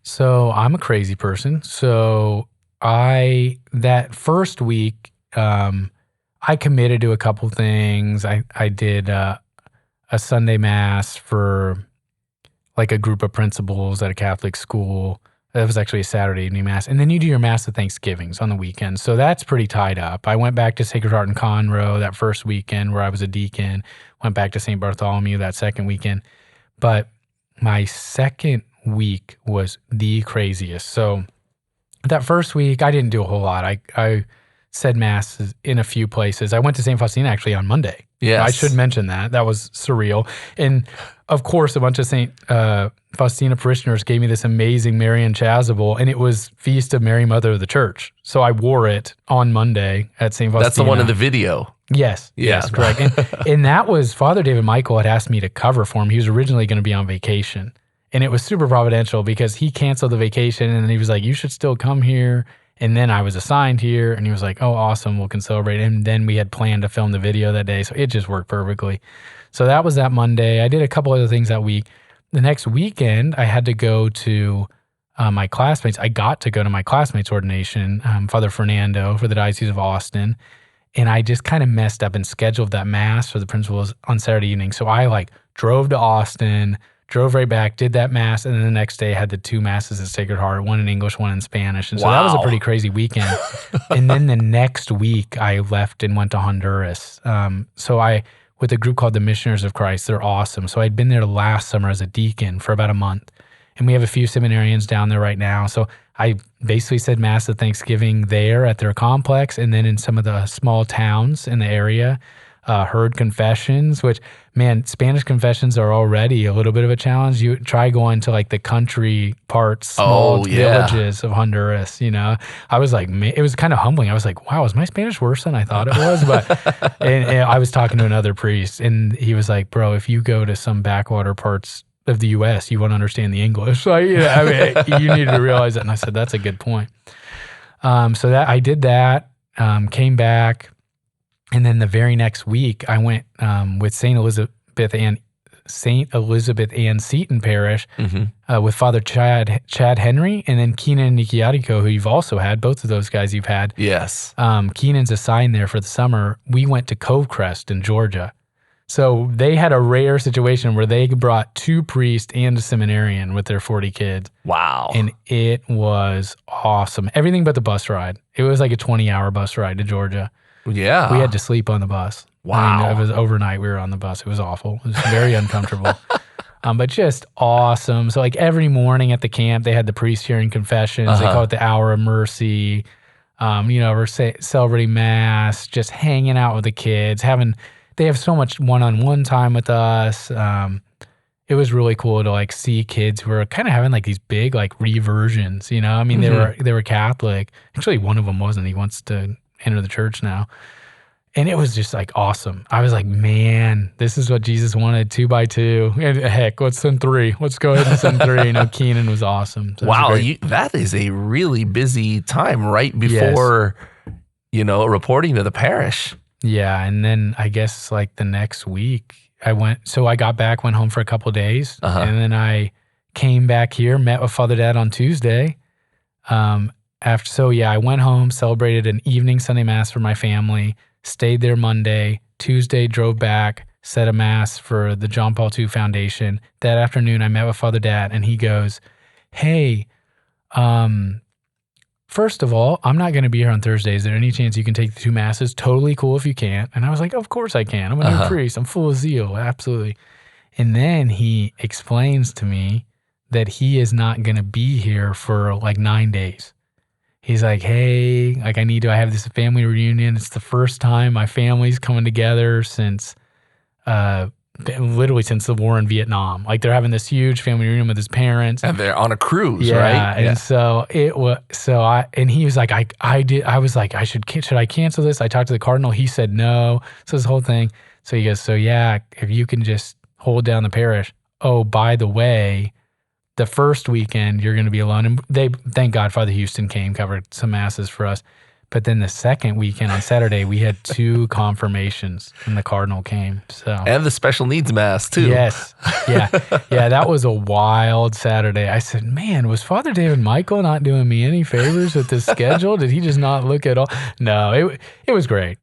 So I'm a crazy person. So that first week, I committed to a couple things. I did a Sunday mass for like a group of principals at a Catholic school. That was actually a Saturday evening mass. And then you do your mass of Thanksgivings on the weekend. So that's pretty tied up. I went back to Sacred Heart in Conroe that first weekend where I was a deacon, went back to St. Bartholomew that second weekend. But my second week was the craziest. So that first week, I didn't do a whole lot. I said masses in a few places. I went to St. Faustina actually on Monday. Yes. I should mention that. That was surreal. And of course, a bunch of St. Faustina parishioners gave me this amazing Marian chasuble, and it was Feast of Mary, Mother of the Church. So I wore it on Monday at St. Faustina. That's the one in the video. Yes, yes, correct. And that was, Father David Michael had asked me to cover for him. He was originally going to be on vacation. And it was super providential because he canceled the vacation, and he was like, you should still come here. And then I was assigned here, and he was like, oh, awesome, we can celebrate. And then we had planned to film the video that day, so it just worked perfectly. So that was that Monday. I did a couple other things that week. The next weekend, I had to go to my classmates. I got to go to my classmates' ordination, Father Fernando for the Diocese of Austin. And I just kind of messed up and scheduled that mass for the principals on Saturday evening. So I drove to Austin, drove right back, did that mass, and then the next day had the two masses at Sacred Heart, one in English, one in Spanish. And so that was a pretty crazy weekend. And then the next week, I left and went to Honduras. With a group called the Missioners of Christ. They're awesome. So I'd been there last summer as a deacon for about a month. And we have a few seminarians down there right now. So I basically said Mass of Thanksgiving there at their complex, and then in some of the small towns in the area, heard confessions, which, man, Spanish confessions are already a little bit of a challenge. You try going to like the country parts, small villages of Honduras, I was like, it was kind of humbling. I was like, wow, is my Spanish worse than I thought it was? But and I was talking to another priest, and he was like, bro, if you go to some backwater parts of the U.S., you won't understand the English. Like, you need to realize that. And I said, that's a good point. So that I did that, came back. And then the very next week, I went with St. Elizabeth Ann Seton Parish with Father Chad Henry, and then Keenan Nikiatiko, who you've also had. Both of those guys you've had. Yes. Keenan's assigned there for the summer. We went to Cove Crest in Georgia. So they had a rare situation where they brought two priests and a seminarian with their 40 kids. Wow. And it was awesome. Everything but the bus ride. It was like a 20-hour bus ride to Georgia. Yeah. We had to sleep on the bus. Wow. It was overnight. We were on the bus. It was awful. It was very uncomfortable. But just awesome. So every morning at the camp, they had the priest hearing confessions. They call it the Hour of Mercy. We're celebrating Mass, just hanging out with the kids, they have so much one-on-one time with us. It was really cool to see kids who were kind of having these big reversions, they were Catholic. Actually, one of them wasn't. He wants to enter the church now. And it was just awesome. I was like, man, this is what Jesus wanted, 2 by 2. And heck, let's send 3. Let's go ahead and send 3. Keenan was awesome. So wow, that is a really busy time right before, reporting to the parish. Yeah, and then I guess the next week I went home for a couple of days, and then I came back here, met with Father Dad on Tuesday. I went home, celebrated an evening Sunday Mass for my family, stayed there Monday, Tuesday drove back, said a Mass for the John Paul II Foundation. That afternoon I met with Father Dad, and he goes, hey, first of all, I'm not going to be here on Thursday. Is there any chance you can take the 2 Masses? Totally cool if you can. And I was like, of course I can. I'm a new priest. I'm full of zeal. Absolutely. And then he explains to me that he is not going to be here for 9 days. He's like, hey, I have this family reunion. It's the first time my family's coming together since the war in Vietnam. They're having this huge family reunion with his parents. And they're on a cruise, right? And so it was, and he was like, I was like, should I cancel this? I talked to the cardinal. He said no. So this whole thing. So he goes, if you can just hold down the parish. Oh, by the way, the first weekend you're going to be alone. And thank God Father Houston came, covered some Masses for us. But then the second weekend on Saturday, we had 2 confirmations when the cardinal came. So And the special needs mass too. yes, yeah, that was a wild Saturday. I said, man, was Father David Michael not doing me any favors with this schedule? Did he just not look at all? No, it was great.